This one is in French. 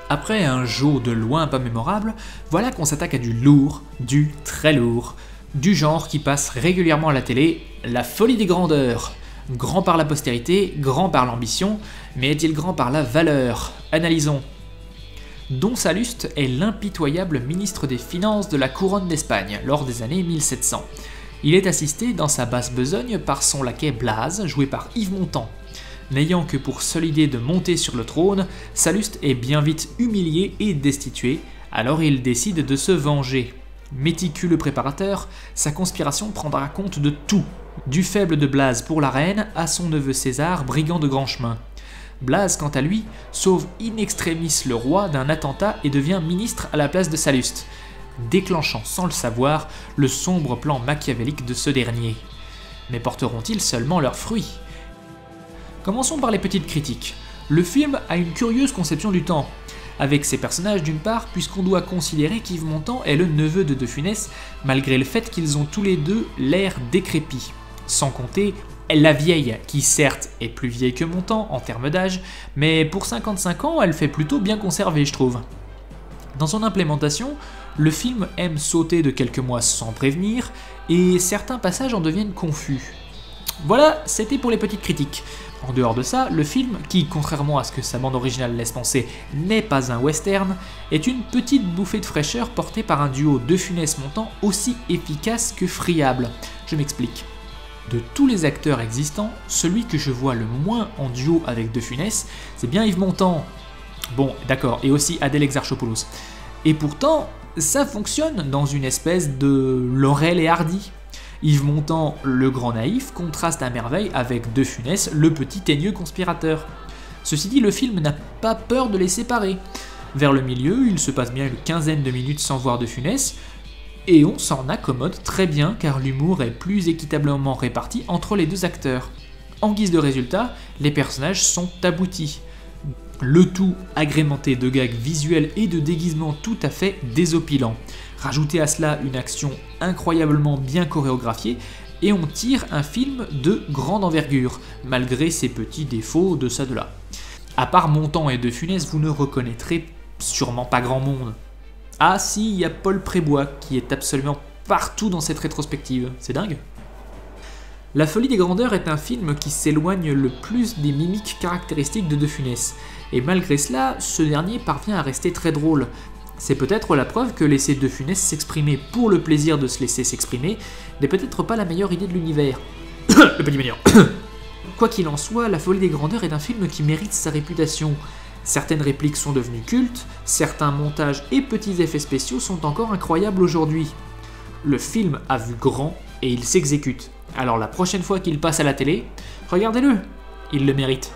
Après un jour de loin pas mémorable, voilà qu'on s'attaque à du lourd, du très lourd, du genre qui passe régulièrement à la télé, la folie des grandeurs. Grand par la postérité, grand par l'ambition, mais est-il grand par la valeur? Analysons. Don Salluste est l'impitoyable ministre des Finances de la couronne d'Espagne lors des années 1700. Il est assisté dans sa basse besogne par son laquais Blase, joué par Yves Montand. N'ayant que pour seule idée de monter sur le trône, Salluste est bien vite humilié et destitué, alors il décide de se venger. Méticuleux préparateur, sa conspiration prendra compte de tout, du faible de Blase pour la reine à son neveu César, brigand de grand chemin. Blase, quant à lui, sauve in extremis le roi d'un attentat et devient ministre à la place de Salluste, déclenchant sans le savoir le sombre plan machiavélique de ce dernier. Mais porteront-ils seulement leurs fruits? Commençons par les petites critiques. Le film a une curieuse conception du temps, avec ses personnages d'une part, puisqu'on doit considérer qu'Yves Montand est le neveu de De Funès, malgré le fait qu'ils ont tous les deux l'air décrépit. Sans compter la vieille, qui certes est plus vieille que Montand en termes d'âge, mais pour 55 ans, elle fait plutôt bien conserver, je trouve. Dans son implémentation, le film aime sauter de quelques mois sans prévenir, et certains passages en deviennent confus. Voilà, c'était pour les petites critiques. En dehors de ça, le film, qui, contrairement à ce que sa bande originale laisse penser, n'est pas un western, est une petite bouffée de fraîcheur portée par un duo De Funès-Montand aussi efficace que friable. Je m'explique. De tous les acteurs existants, celui que je vois le moins en duo avec De Funès, c'est bien Yves Montand. Bon, d'accord, et aussi Adèle Exarchopoulos. Et pourtant, ça fonctionne dans une espèce de Laurel et Hardy. Yves Montand, le grand naïf, contraste à merveille avec De Funès, le petit teigneux conspirateur. Ceci dit, le film n'a pas peur de les séparer. Vers le milieu, il se passe bien une quinzaine de minutes sans voir De Funès, et on s'en accommode très bien car l'humour est plus équitablement réparti entre les deux acteurs. En guise de résultat, les personnages sont aboutis. Le tout agrémenté de gags visuels et de déguisements tout à fait désopilants. Rajoutez à cela une action incroyablement bien chorégraphiée et on tire un film de grande envergure, malgré ses petits défauts de ça de là. À part Montand et De Funès, vous ne reconnaîtrez sûrement pas grand monde. Ah si, il y a Paul Prébois qui est absolument partout dans cette rétrospective, c'est dingue. La folie des grandeurs est un film qui s'éloigne le plus des mimiques caractéristiques de De Funès, et malgré cela, ce dernier parvient à rester très drôle. C'est peut-être la preuve que laisser De Funès s'exprimer pour le plaisir de se laisser s'exprimer n'est peut-être pas la meilleure idée de l'univers. Le petit meilleur. Quoi qu'il en soit, La folie des grandeurs est un film qui mérite sa réputation. Certaines répliques sont devenues cultes, certains montages et petits effets spéciaux sont encore incroyables aujourd'hui. Le film a vu grand et il s'exécute. Alors la prochaine fois qu'il passe à la télé, regardez-le, il le mérite.